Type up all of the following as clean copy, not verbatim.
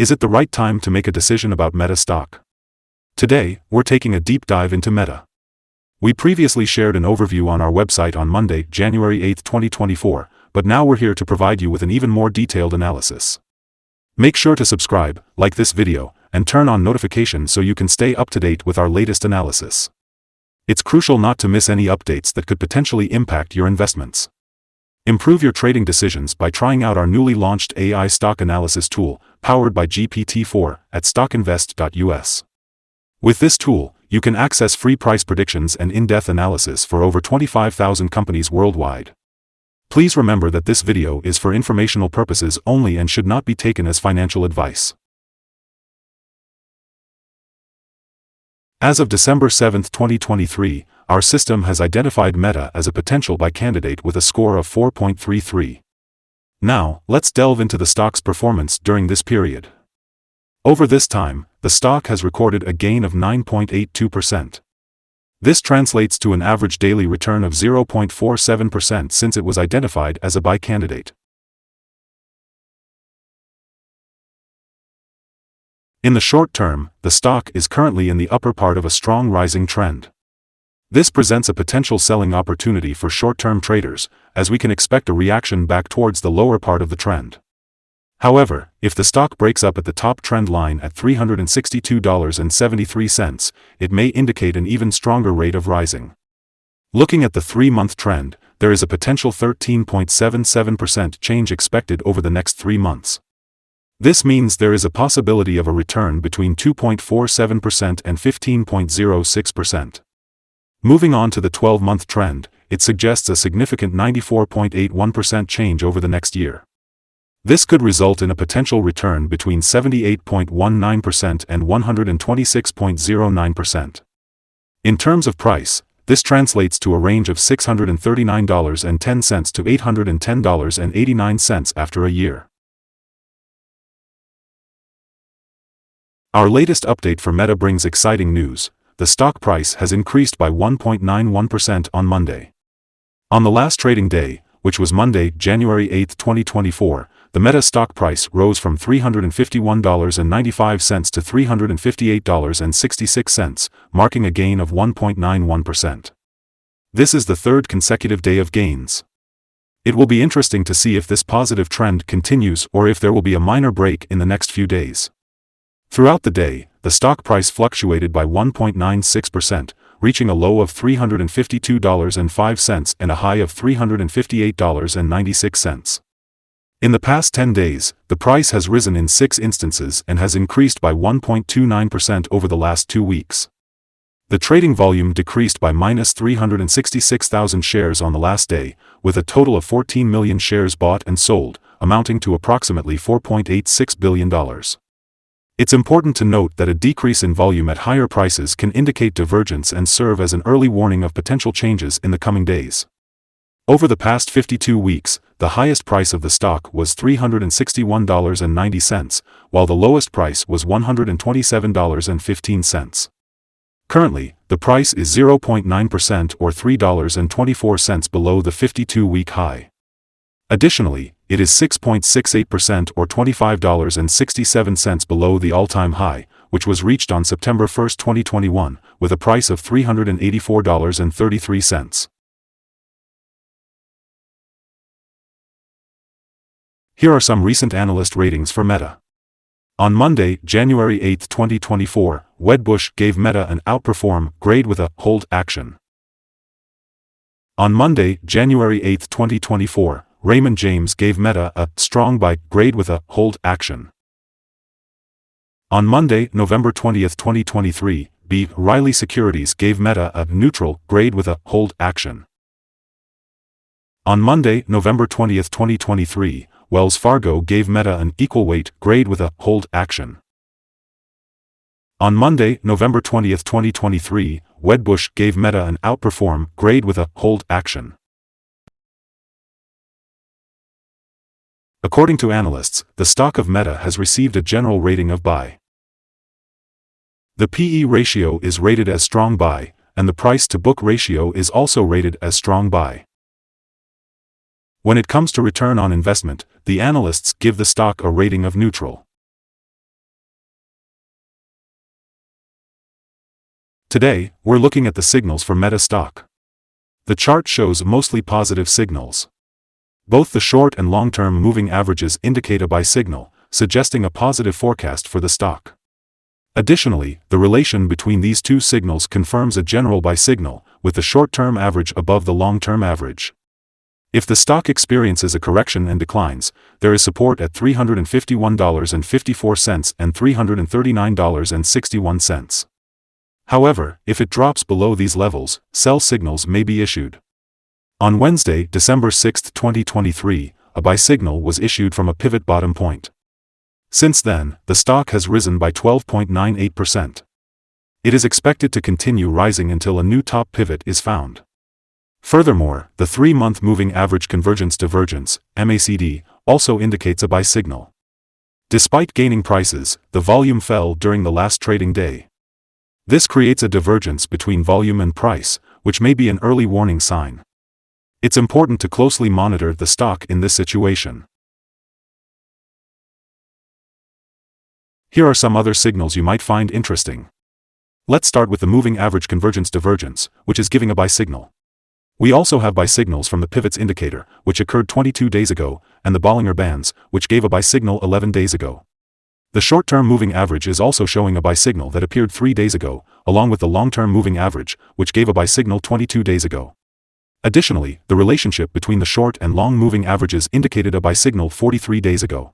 Is it the right time to make a decision about Meta stock? Today, we're taking a deep dive into Meta. We previously shared an overview on our website on Monday, January 8, 2024, but now we're here to provide you with an even more detailed analysis. Make sure to subscribe, like this video, and turn on notifications so you can stay up to date with our latest analysis. It's crucial not to miss any updates that could potentially impact your investments. Improve your trading decisions by trying out our newly launched AI stock analysis tool, powered by GPT-4, at StockInvest.us. With this tool, you can access free price predictions and in-depth analysis for over 25,000 companies worldwide. Please remember that this video is for informational purposes only and should not be taken as financial advice. As of December 7, 2023, our system has identified Meta as a potential buy candidate with a score of 4.33. Now, let's delve into the stock's performance during this period. Over this time, the stock has recorded a gain of 9.82%. This translates to an average daily return of 0.47% since it was identified as a buy candidate. In the short term, the stock is currently in the upper part of a strong rising trend. This presents a potential selling opportunity for short-term traders, as we can expect a reaction back towards the lower part of the trend. However, if the stock breaks up at the top trend line at $362.73, it may indicate an even stronger rate of rising. Looking at the 3-month trend, there is a potential 13.77% change expected over the next 3 months. This means there is a possibility of a return between 2.47% and 15.06%. Moving on to the 12-month trend, it suggests a significant 94.81% change over the next year. This could result in a potential return between 78.19% and 126.09%. In terms of price, this translates to a range of $639.10 to $810.89 after a year. Our latest update for Meta brings exciting news. The stock price has increased by 1.91% on Monday. On the last trading day, which was Monday, January 8, 2024, the Meta stock price rose from $351.95 to $358.66, marking a gain of 1.91%. This is the third consecutive day of gains. It will be interesting to see if this positive trend continues or if there will be a minor break in the next few days. Throughout the day, the stock price fluctuated by 1.96%, reaching a low of $352.05 and a high of $358.96. In the past 10 days, the price has risen in 6 instances and has increased by 1.29% over the last 2 weeks. The trading volume decreased by minus 366,000 shares on the last day, with a total of 14 million shares bought and sold, amounting to approximately $4.86 billion. It's important to note that a decrease in volume at higher prices can indicate divergence and serve as an early warning of potential changes in the coming days. Over the past 52 weeks, the highest price of the stock was $361.90, while the lowest price was $127.15. Currently, the price is 0.9% or $3.24 below the 52-week high. Additionally, it is 6.68% or $25.67 below the all-time high, which was reached on September 1, 2021, with a price of $384.33. Here are some recent analyst ratings for Meta. On Monday, January 8, 2024, Wedbush gave Meta an outperform grade with a hold action. On Monday, January 8, 2024, Raymond James gave Meta a strong buy grade with a hold action. On Monday, November 20, 2023, B. Riley Securities gave Meta a neutral grade with a hold action. On Monday, November 20, 2023, Wells Fargo gave Meta an equal weight grade with a hold action. On Monday, November 20, 2023, Wedbush gave Meta an outperform grade with a hold action. According to analysts, the stock of Meta has received a general rating of buy. The PE ratio is rated as strong buy, and the price-to-book ratio is also rated as strong buy. When it comes to return on investment, the analysts give the stock a rating of neutral. Today, we're looking at the signals for Meta stock. The chart shows mostly positive signals. Both the short and long-term moving averages indicate a buy signal, suggesting a positive forecast for the stock. Additionally, the relation between these two signals confirms a general buy signal, with the short-term average above the long-term average. If the stock experiences a correction and declines, there is support at $351.54 and $339.61. However, if it drops below these levels, sell signals may be issued. On Wednesday, December 6, 2023, a buy signal was issued from a pivot bottom point. Since then, the stock has risen by 12.98%. It is expected to continue rising until a new top pivot is found. Furthermore, the 3-month moving average convergence divergence, MACD, also indicates a buy signal. Despite gaining prices, the volume fell during the last trading day. This creates a divergence between volume and price, which may be an early warning sign. It's important to closely monitor the stock in this situation. Here are some other signals you might find interesting. Let's start with the moving average convergence divergence, which is giving a buy signal. We also have buy signals from the pivots indicator, which occurred 22 days ago, and the Bollinger Bands, which gave a buy signal 11 days ago. The short-term moving average is also showing a buy signal that appeared 3 days ago, along with the long-term moving average, which gave a buy signal 22 days ago. Additionally, the relationship between the short and long moving averages indicated a buy signal 43 days ago.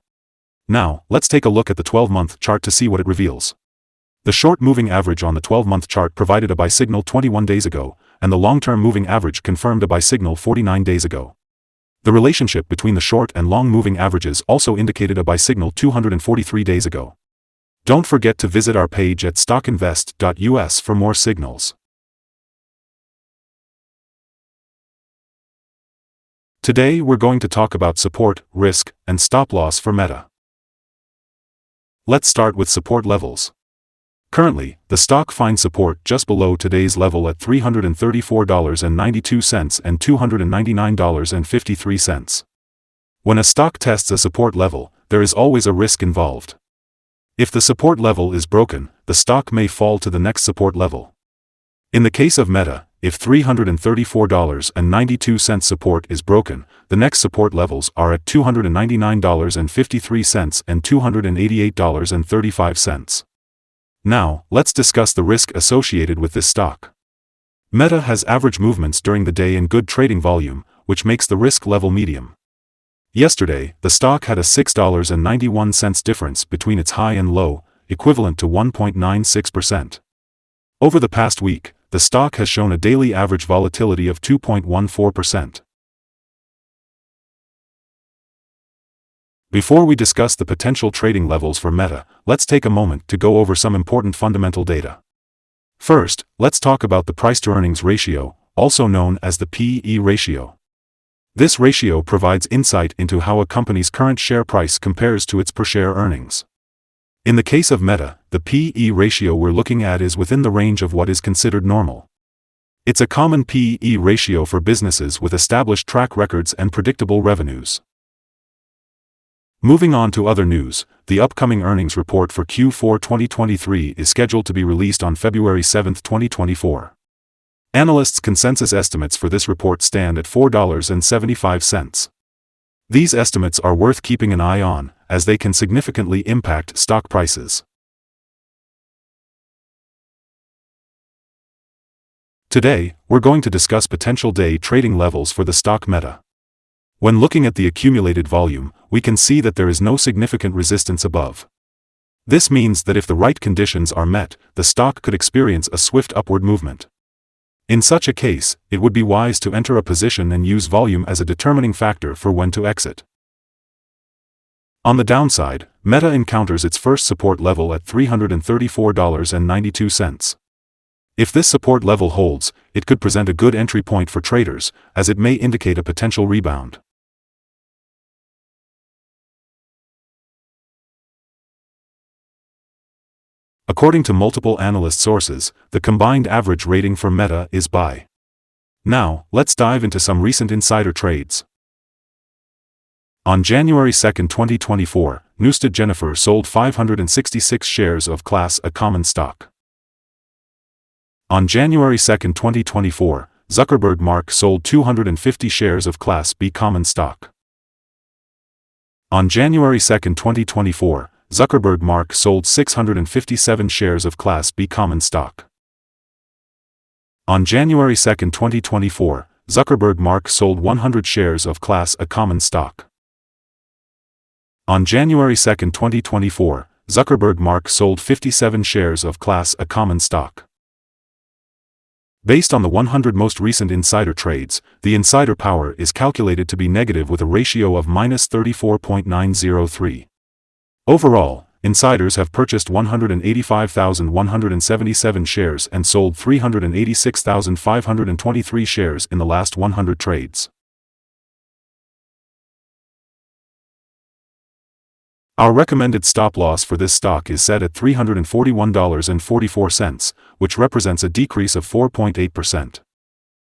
Now, let's take a look at the 12-month chart to see what it reveals. The short moving average on the 12-month chart provided a buy signal 21 days ago, and the long-term moving average confirmed a buy signal 49 days ago. The relationship between the short and long moving averages also indicated a buy signal 243 days ago. Don't forget to visit our page at StockInvest.us for more signals. Today we're going to talk about support, risk, and stop loss for Meta. Let's start with support levels. Currently, the stock finds support just below today's level at $334.92 and $299.53. When a stock tests a support level, there is always a risk involved. If the support level is broken, the stock may fall to the next support level. In the case of Meta, if $334.92 support is broken, the next support levels are at $299.53 and $288.35. Now, let's discuss the risk associated with this stock. Meta has average movements during the day and good trading volume, which makes the risk level medium. Yesterday, the stock had a $6.91 difference between its high and low, equivalent to 1.96%. Over the past week, the stock has shown a daily average volatility of 2.14%. Before we discuss the potential trading levels for Meta, let's take a moment to go over some important fundamental data. First, let's talk about the price-to-earnings ratio, also known as the P/E ratio. This ratio provides insight into how a company's current share price compares to its per-share earnings. In the case of Meta, the P/E ratio we're looking at is within the range of what is considered normal. It's a common P/E ratio for businesses with established track records and predictable revenues. Moving on to other news, the upcoming earnings report for Q4 2023 is scheduled to be released on February 7, 2024. Analysts' consensus estimates for this report stand at $4.75. These estimates are worth keeping an eye on, as they can significantly impact stock prices. Today, we're going to discuss potential day trading levels for the stock Meta. When looking at the accumulated volume, we can see that there is no significant resistance above. This means that if the right conditions are met, the stock could experience a swift upward movement. In such a case, it would be wise to enter a position and use volume as a determining factor for when to exit. On the downside, Meta encounters its first support level at $334.92. If this support level holds, it could present a good entry point for traders, as it may indicate a potential rebound. According to multiple analyst sources, the combined average rating for Meta is buy. Now, let's dive into some recent insider trades. On January 2, 2024, Newstead Jennifer sold 566 shares of Class A common stock. On January 2, 2024, Zuckerberg Mark sold 250 shares of Class B common stock. On January 2, 2024, Zuckerberg Mark sold 657 shares of Class B common stock. On January 2, 2024, Zuckerberg Mark sold 100 shares of Class A common stock. On January 2, 2024, Zuckerberg Mark sold 57 shares of Class A common stock. Based on the 100 most recent insider trades, the insider power is calculated to be negative with a ratio of -34.903. Overall, insiders have purchased 185,177 shares and sold 386,523 shares in the last 100 trades. Our recommended stop loss for this stock is set at $341.44, which represents a decrease of 4.8%.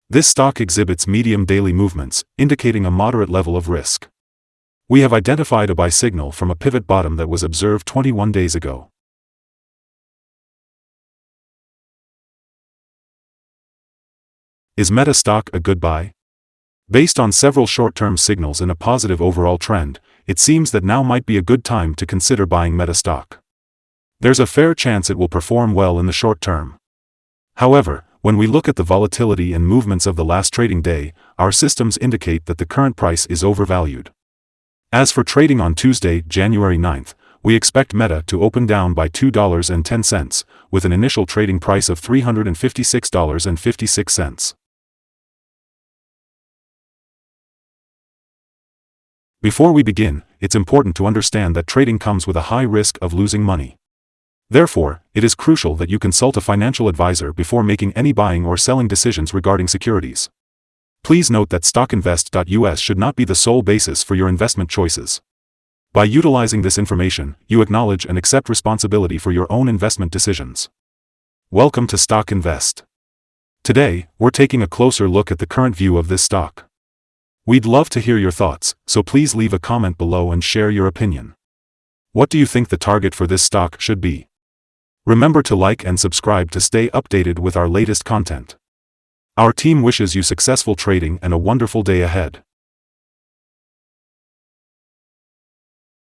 This stock exhibits medium daily movements, indicating a moderate level of risk. We have identified a buy signal from a pivot bottom that was observed 21 days ago. Is Meta stock a good buy? Based on several short-term signals and a positive overall trend, it seems that now might be a good time to consider buying Meta stock. There's a fair chance it will perform well in the short term. However, when we look at the volatility and movements of the last trading day, our systems indicate that the current price is overvalued. As for trading on Tuesday, January 9th, we expect Meta to open down by $2.10, with an initial trading price of $356.56. Before we begin, it's important to understand that trading comes with a high risk of losing money. Therefore, it is crucial that you consult a financial advisor before making any buying or selling decisions regarding securities. Please note that StockInvest.us should not be the sole basis for your investment choices. By utilizing this information, you acknowledge and accept responsibility for your own investment decisions. Welcome to Stock Invest. Today, we're taking a closer look at the current view of this stock. We'd love to hear your thoughts, so please leave a comment below and share your opinion. What do you think the target for this stock should be? Remember to like and subscribe to stay updated with our latest content. Our team wishes you successful trading and a wonderful day ahead.